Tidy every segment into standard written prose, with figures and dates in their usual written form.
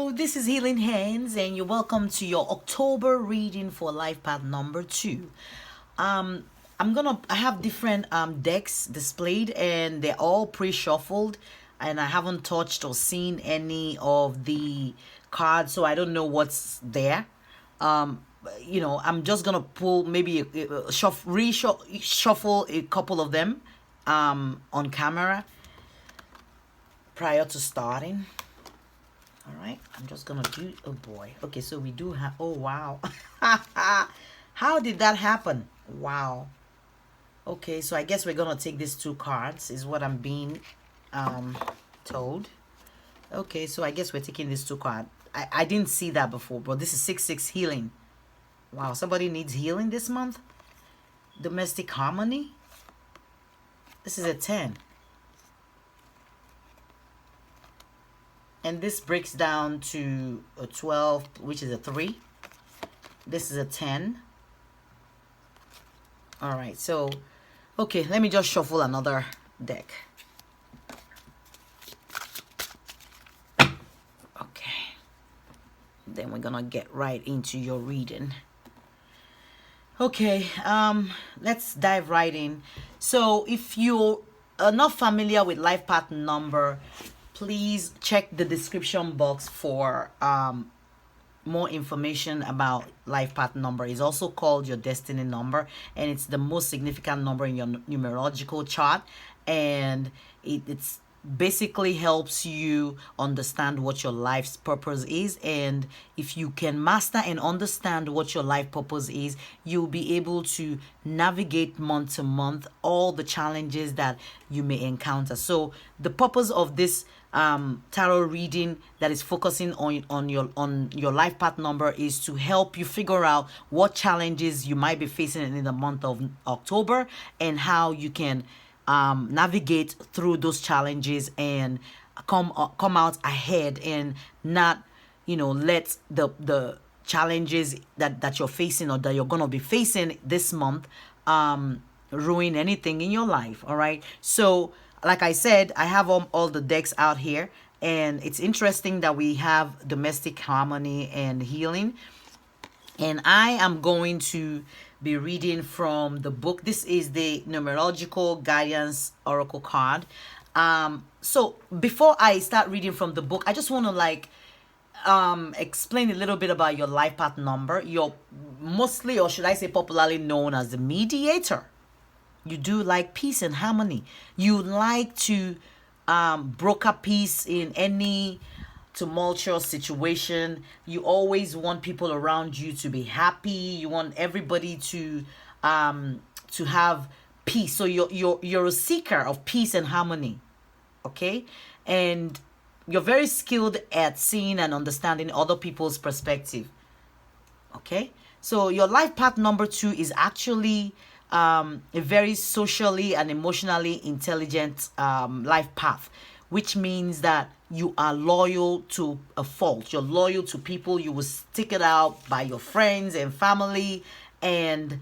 Hello, this is Healing Hands, and you're welcome to your October reading for Life Path number 2. Um, I have different decks displayed, and they're all pre-shuffled, and I haven't touched or seen any of the cards, so I don't know what's there. I'm just gonna pull maybe shuffle a couple of them on camera prior to starting. All right, I'm just gonna do, oh boy. Okay, so we do have, oh wow. How did that happen? Wow. Okay, so I guess we're gonna take these 2 cards, is what I'm being told. Okay, so I guess we're taking these 2 cards. I didn't see that before, but this is 6-6 healing. Wow, somebody needs healing this month. Domestic harmony. This is a 10. And this breaks down to a 12, which is a 3. This is a 10. All right, so, okay, let me just shuffle another deck. Okay. Then we're gonna get right into your reading. Okay, let's dive right in. So if you are not familiar with Life Path number, please check the description box for more information about Life Path number. It's also called your destiny number, and it's the most significant number in your numerological chart, and it's basically helps you understand what your life's purpose is. And if you can master and understand what your life purpose is, you'll be able to navigate month to month all the challenges that you may encounter. So the purpose of this tarot reading that is focusing on your life path number is to help you figure out what challenges you might be facing in the month of October, and how you can navigate through those challenges and come out ahead, and not let the challenges that you're facing or that you're gonna be facing this month ruin anything in your life. All right, so like I said, I have all the decks out here, and it's interesting that we have domestic harmony and healing. And I am going to be reading from the book. This is the Numerological Guidance Oracle card. So before I start reading from the book, I just want to explain a little bit about your life path number. You're mostly, or should I say popularly known as the mediator. You do like peace and harmony. You like to broker peace in any tumultuous situation. You always want people around you to be happy. You want everybody to have peace. So you're a seeker of peace and harmony. Okay? And you're very skilled at seeing and understanding other people's perspective. Okay? So your life path number 2 is actually a very socially and emotionally intelligent life path, which means that you are loyal to a fault. You're loyal to people. You will stick it out by your friends and family, and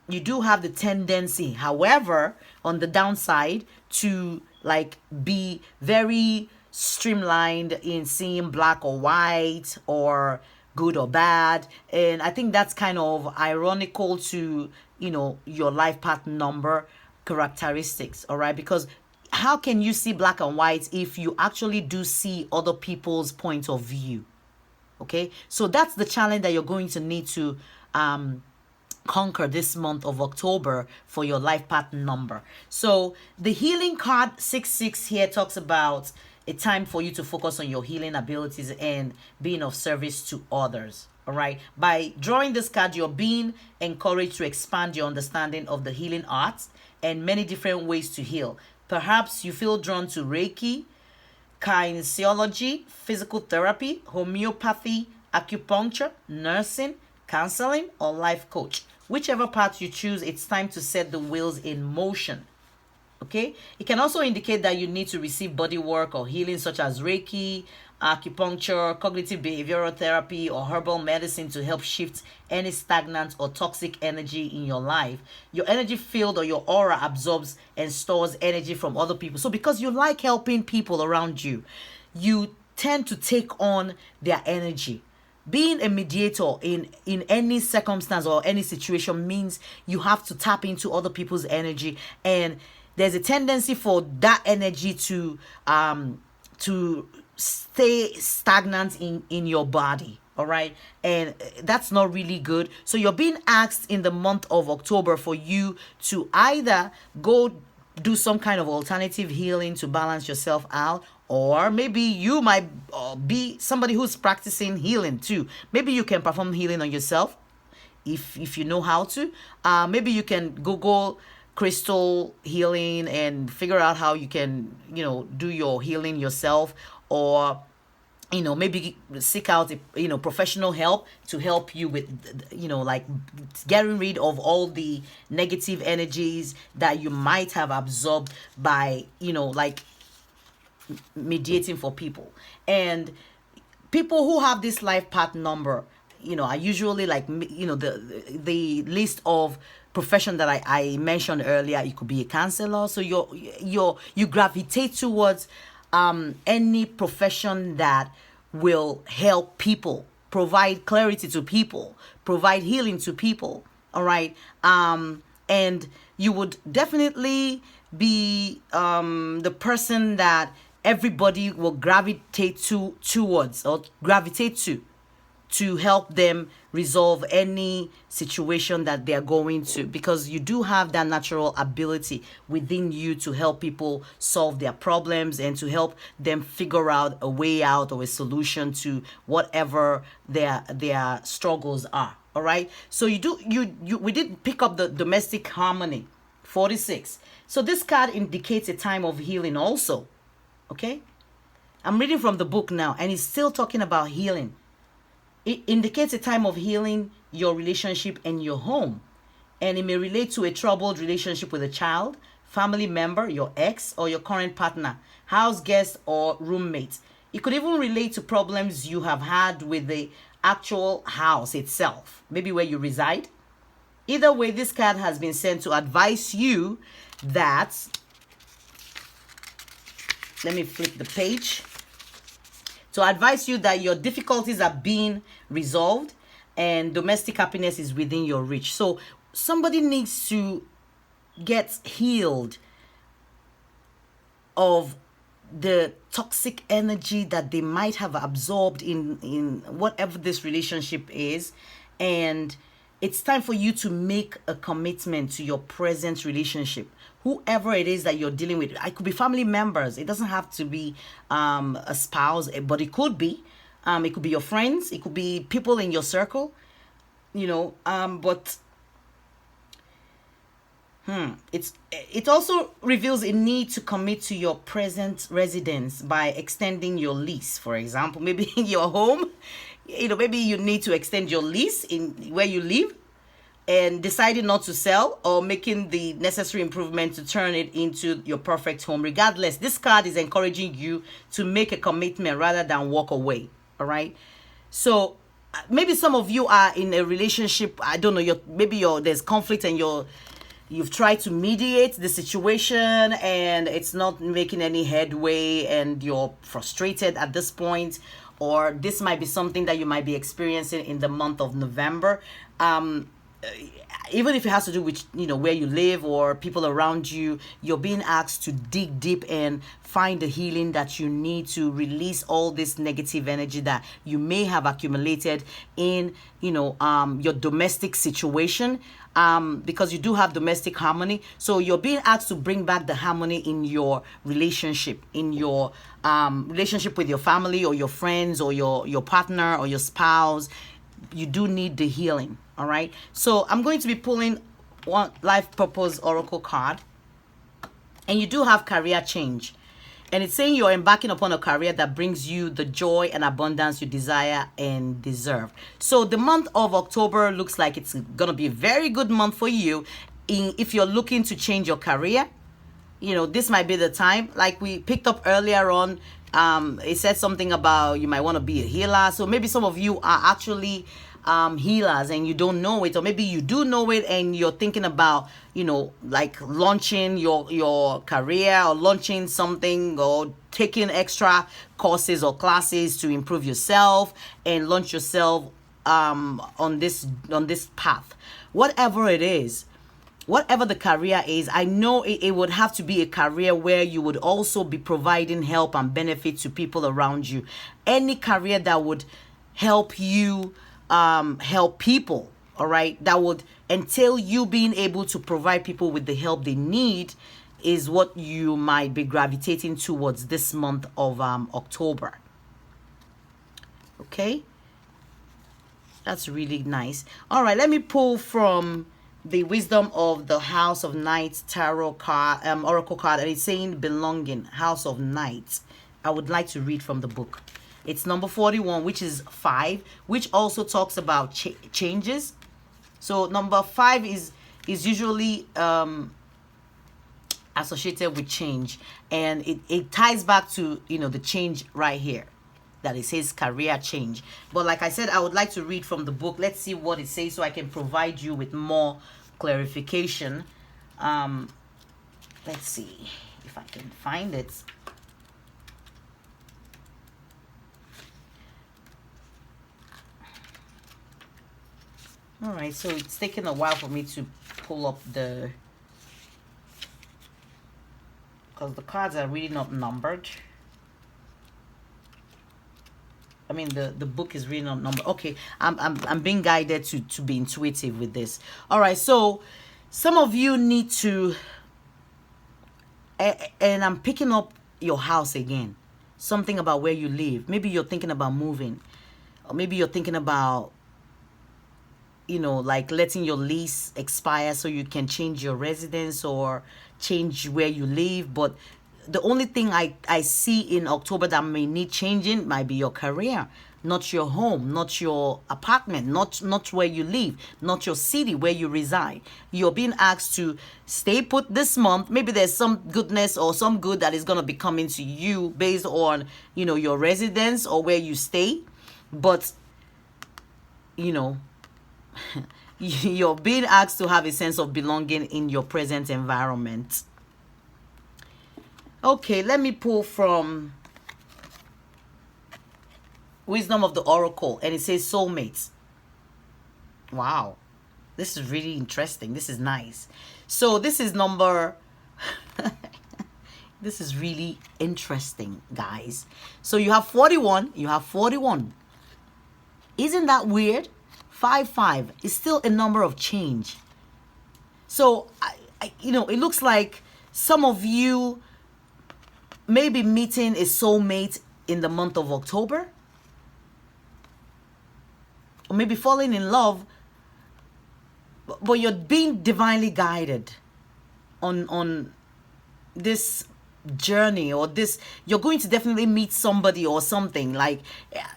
you do have the tendency, however, on the downside, to be very streamlined in seeing black or white, or good or bad. And I think that's kind of ironical to your life path number characteristics. All right, because how can you see black and white if you actually do see other people's point of view? Okay, so that's the challenge that you're going to need to conquer this month of October for your life path number. So the healing card 6-6 here talks about a time for you to focus on your healing abilities and being of service to others. All right, by drawing this card, you're being encouraged to expand your understanding of the healing arts and many different ways to heal. Perhaps you feel drawn to Reiki, kinesiology, physical therapy, homeopathy, acupuncture, nursing, counseling, or life coach. Whichever path you choose, it's time to set the wheels in motion. Okay? It can also indicate that you need to receive body work or healing such as Reiki, acupuncture, cognitive behavioral therapy, or herbal medicine to help shift any stagnant or toxic energy in your life. Your energy field or your aura absorbs and stores energy from other people. So because you like helping people around you, you tend to take on their energy. Being a mediator in any circumstance or any situation means you have to tap into other people's energy, and there's a tendency for that energy to stay stagnant in your body. All right, and that's not really good. So you're being asked in the month of October for you to either go do some kind of alternative healing to balance yourself out, or maybe you might be somebody who's practicing healing too. Maybe you can perform healing on yourself if you know how to. Maybe you can Google crystal healing and figure out how you can, do your healing yourself, or maybe seek out professional help to help you with like getting rid of all the negative energies that you might have absorbed by like mediating for people. And people who have this life path number are usually like the list of profession that I mentioned earlier. It could be a counselor, so you gravitate towards any profession that will help people, provide clarity to people, provide healing to people. All right. And you would definitely be the person that everybody will gravitate towards or gravitate to help them resolve any situation that they're going to, because you do have that natural ability within you to help people solve their problems and to help them figure out a way out or a solution to whatever their struggles are. All right, so we did pick up the domestic harmony 46. So this card indicates a time of healing also. Okay, I'm reading from the book now, and it's still talking about healing. It indicates a time of healing your relationship and your home. And it may relate to a troubled relationship with a child, family member, your ex, or your current partner, house guest, or roommate. It could even relate to problems you have had with the actual house itself, maybe where you reside. Either way, this card has been sent to advise you that, let me flip the page, to advise you that your difficulties are being resolved and domestic happiness is within your reach. So somebody needs to get healed of the toxic energy that they might have absorbed in whatever this relationship is. And it's time for you to make a commitment to your present relationship. Whoever it is that you're dealing with, it could be family members. It doesn't have to be a spouse, but it could be. It could be your friends. It could be people in your circle. But it also reveals a need to commit to your present residence by extending your lease. For example, maybe in your home, maybe you need to extend your lease in where you live, and deciding not to sell or making the necessary improvement to turn it into your perfect home. Regardless, this card is encouraging you to make a commitment rather than walk away. All right. So maybe some of you are in a relationship. I don't know. There's conflict and you've tried to mediate the situation and it's not making any headway and you're frustrated at this point. Or this might be something that you might be experiencing in the month of November. Even if it has to do with where you live or people around you, you're being asked to dig deep and find the healing that you need to release all this negative energy that you may have accumulated in your domestic situation, because you do have domestic harmony. So you're being asked to bring back the harmony in your relationship, in your relationship with your family or your friends or your partner or your spouse. You do need the healing. All right. So I'm going to be pulling one life purpose oracle card, and you do have career change, and it's saying you're embarking upon a career that brings you the joy and abundance you desire and deserve. So the month of October looks like it's gonna be a very good month for you. If you're looking to change your career, this might be the time. Like we picked up earlier on, it said something about you might want to be a healer. So maybe some of you are actually healers and you don't know it, or maybe you do know it and you're thinking about, like launching your career or launching something or taking extra courses or classes to improve yourself and launch yourself on this path. Whatever it is, whatever the career is, I know it would have to be a career where you would also be providing help and benefit to people around you. Any career that would help you help people, all right, that would entail you being able to provide people with the help they need is what you might be gravitating towards this month of October. Okay, that's really nice. All right, let me pull from the Wisdom of the House of Knights tarot card, oracle card, and it's saying belonging, House of Knights. I would like to read from the book. It's number 41, which is 5, which also talks about changes. So number 5 is usually associated with change, and it ties back to the change right here that it says career change. But like I said, I would like to read from the book. Let's see what it says so I can provide you with more clarification. Let's see if I can find it. All right, so it's taking a while for me to pull up because the cards are really not numbered. I mean, the book is really not numbered. Okay, I'm being guided to be intuitive with this. All right, so some of you need to, and I'm picking up your house again. Something about where you live. Maybe you're thinking about moving, or maybe you're thinking about, like letting your lease expire so you can change your residence or change where you live. But the only thing I see in October that may need changing might be your career, not your home, not your apartment, not where you live, not your city where you reside. You're being asked to stay put this month. Maybe there's some goodness or some good that is going to be coming to you based on, your residence or where you stay. But, you're being asked to have a sense of belonging in your present environment. Okay, let me pull from Wisdom of the Oracle, and it says soulmates. Wow, this is really interesting. This is nice. So this is number this is really interesting, guys. So you have 41. Isn't that weird? 5 is still a number of change. So it looks like some of you may be meeting a soulmate in the month of October, or maybe falling in love, but you're being divinely guided on this journey, or this, you're going to definitely meet somebody or something. Like,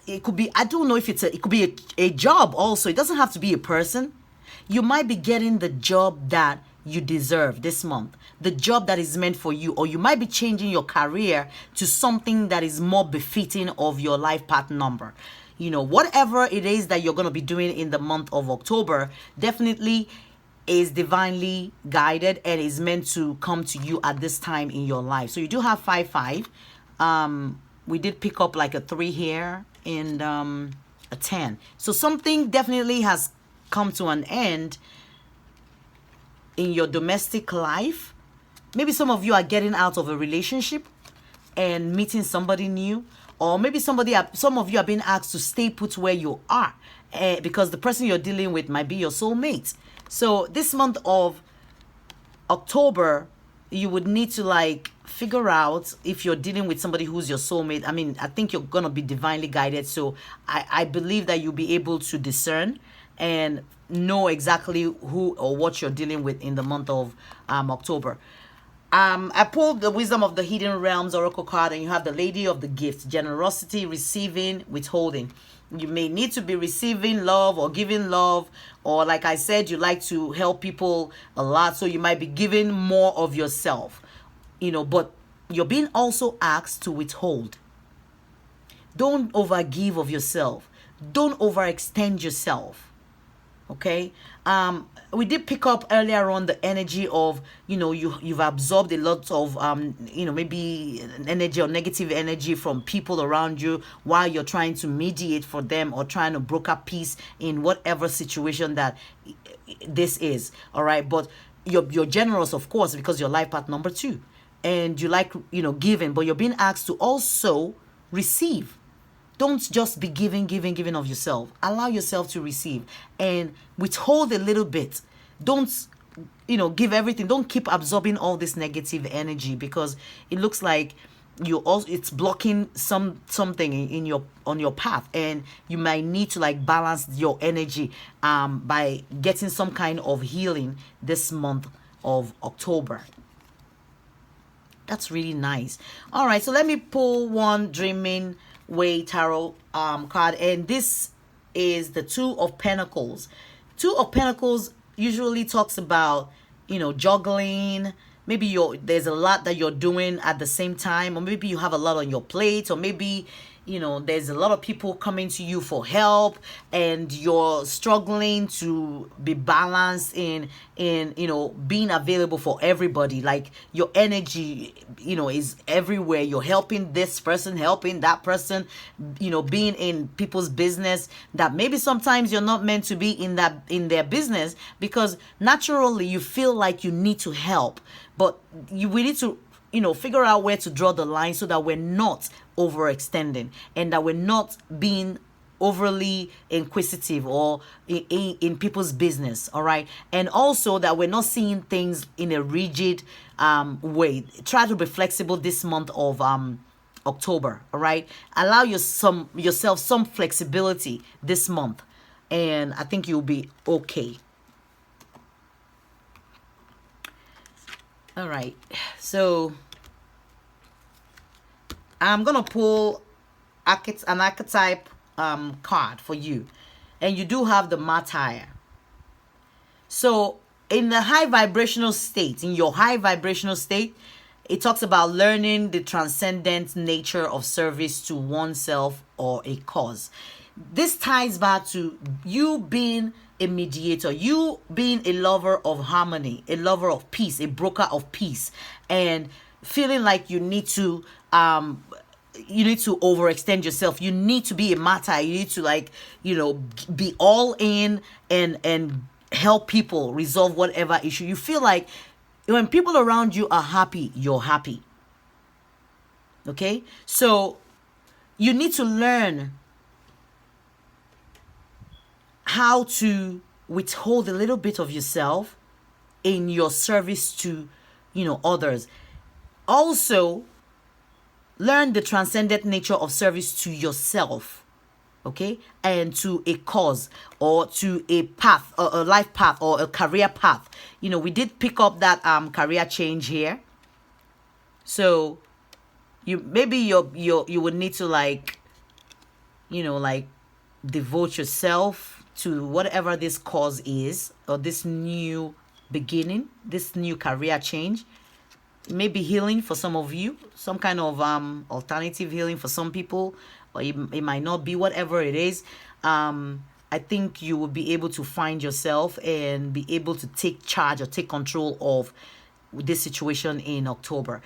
it could be, I don't know if it could be a job also. It doesn't have to be a person. You might be getting the job that you deserve this month, the job that is meant for you, or you might be changing your career to something that is more befitting of your life path number. Whatever it is that you're going to be doing in the month of October definitely is divinely guided and is meant to come to you at this time in your life. So you do have 5. We did pick up like a 3 here and a 10. So something definitely has come to an end in your domestic life. Maybe some of you are getting out of a relationship and meeting somebody new, or maybe some of you are being asked to stay put where you are because the person you're dealing with might be your soulmate. So this month of October, you would need to figure out if you're dealing with somebody who's your soulmate. I mean, I think you're going to be divinely guided. So I believe that you'll be able to discern and know exactly who or what you're dealing with in the month of October. I pulled the Wisdom of the Hidden Realms Oracle card, and you have the Lady of the Gifts, generosity, receiving, withholding. You may need to be receiving love or giving love, or like I said, you like to help people a lot, so you might be giving more of yourself, but you're being also asked to withhold. Don't overgive of yourself. don't overextend yourself. Okay, we did pick up earlier on the energy of, you've absorbed a lot of maybe energy or negative energy from people around you while you're trying to mediate for them or trying to broker peace in whatever situation that this is. All right, but you're generous, of course, because you're life path number 2, and you like giving, but you're being asked to also receive. Don't just be giving of yourself. Allow yourself to receive and withhold a little bit. Don't, give everything. Don't keep absorbing all this negative energy, because it looks like it's blocking something on your path, and you might need to like balance your energy by getting some kind of healing this month of October. That's really nice. All right, so let me pull one Dreaming Way tarot card, and this is the Two of Pentacles. Two of Pentacles usually talks about juggling. Maybe there's a lot that you're doing at the same time, or maybe you have a lot on your plate, or maybe there's a lot of people coming to you for help, and you're struggling to be balanced in being available for everybody. Like your energy is everywhere. You're helping this person, helping that person, being in people's business that maybe sometimes you're not meant to be in their business, because naturally you feel like you need to help, but we need to figure out where to draw the line so that we're not overextending, and that we're not being overly inquisitive or in people's business. All right, and also that we're not seeing things in a rigid way. Try to be flexible this month of October. All right, allow yourself some flexibility this month, and I think you'll be okay. All right, so I'm gonna pull an archetype card for you, and you do have the Martyr. So in the high vibrational state, it talks about learning the transcendent nature of service to oneself or a cause. This ties back to you being a mediator, you being a lover of harmony, a lover of peace, a broker of peace, and feeling like you need to overextend yourself. You need to be a martyr. You need to be all in and help people resolve whatever issue. You feel like when people around you are happy, you're happy. Okay? So you need to learn how to withhold a little bit of yourself in your service to, others. Also, learn the transcendent nature of service to yourself, okay, and to a cause, or to a path, or a life path, or a career path. We did pick up that career change here. So you would need to devote yourself to whatever this cause is, or this new beginning, this new career change. It may be healing for some of you, some kind of alternative healing for some people, or it might not be. Whatever it is, I think you will be able to find yourself and be able to take charge or take control of this situation in October.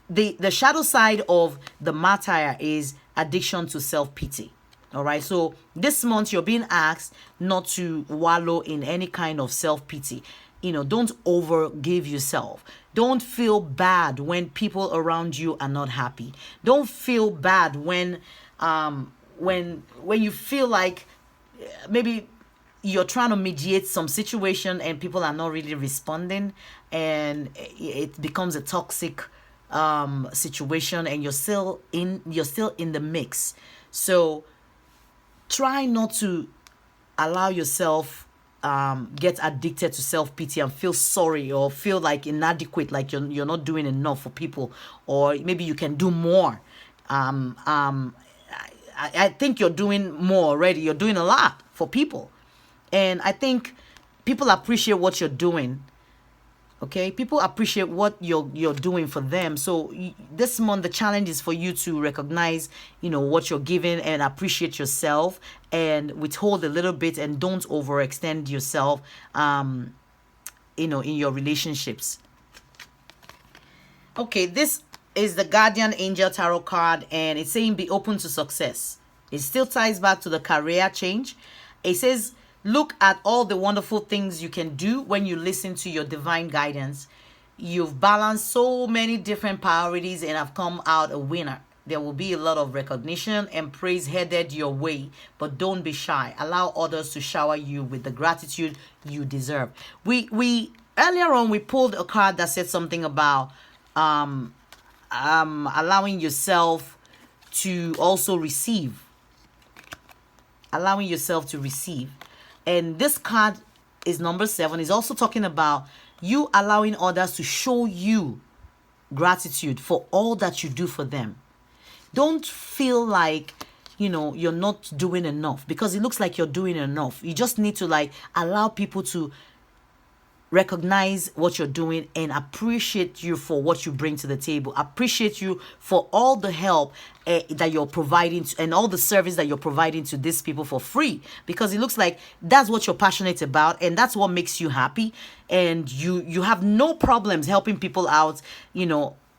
The shadow side of the Martyr is addiction to self-pity. All right, so this month you're being asked not to wallow in any kind of self-pity. Don't overgive yourself. Don't feel bad when people around you are not happy. Don't feel bad when you feel like maybe you're trying to mediate some situation and people are not really responding, and it becomes a toxic situation, and you're still in the mix. So try not to allow yourself get addicted to self-pity and feel sorry or feel like inadequate, like you're not doing enough for people, or maybe you can do more. I think you're doing more already. You're doing a lot for people, and I think people appreciate what you're doing. Okay, people appreciate what you're doing for them. So this month the challenge is for you to recognize, what you're giving, and appreciate yourself, and withhold a little bit, and don't overextend yourself in your relationships. Okay, this is the Guardian Angel Tarot card, and it's saying be open to success. It still ties back to the career change. It says, look at all the wonderful things you can do when you listen to your divine guidance. You've balanced so many different priorities and have come out a winner. There will be a lot of recognition and praise headed your way, but don't be shy. Allow others to shower you with the gratitude you deserve. We earlier on we pulled a card that said something about allowing yourself to also receive. Allowing yourself to receive. And this card is number 7. Is also talking about you allowing others to show you gratitude for all that you do for them. Don't feel like, you're not doing enough, because it looks like you're doing enough. You just need to allow people to recognize what you're doing and appreciate you for what you bring to the table. Appreciate you for all the help that you're providing and all the service that you're providing to these people for free, because it looks like that's what you're passionate about and that's what makes you happy, and you have no problems helping people out,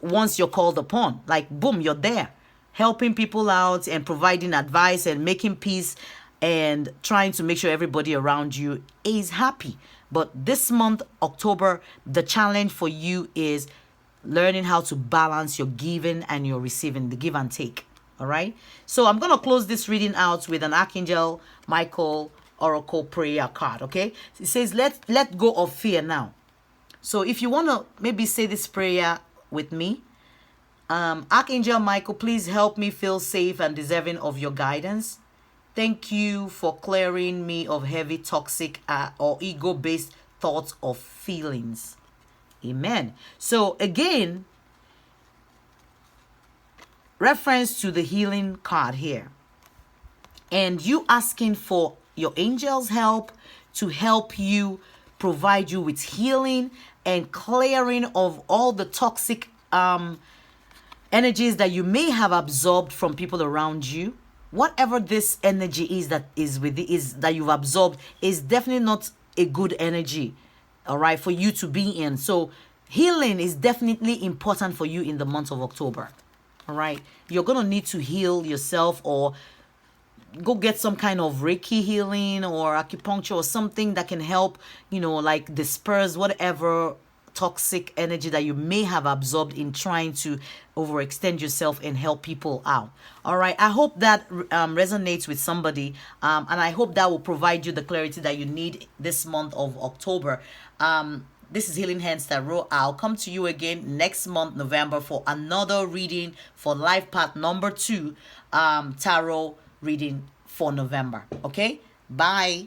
once you're called upon. Boom, you're there helping people out and providing advice and making peace and trying to make sure everybody around you is happy. But this month, October, the challenge for you is learning how to balance your giving and your receiving, the give and take. All right. So I'm going to close this reading out with an Archangel Michael Oracle prayer card. Okay. It says, let go of fear now. So if you want to maybe say this prayer with me, Archangel Michael, please help me feel safe and deserving of your guidance. Thank you for clearing me of heavy, toxic, or ego-based thoughts or feelings. Amen. So again, reference to the healing card here. And you asking for your angels' help to help you, provide you with healing and clearing of all the toxic energies that you may have absorbed from people around you. Whatever this energy is that you've absorbed is definitely not a good energy, all right, for you to be in. So healing is definitely important for you in the month of October, all right. You're going to need to heal yourself, or go get some kind of Reiki healing or acupuncture or something that can help, disperse whatever toxic energy that you may have absorbed in trying to overextend yourself and help people out. All right. I hope that resonates with somebody, and I hope that will provide you the clarity that you need this month of October. This is Healing Hands Tarot. I'll come to you again next month, November, for another reading for Life Path number 2, tarot reading for November. Okay. Bye.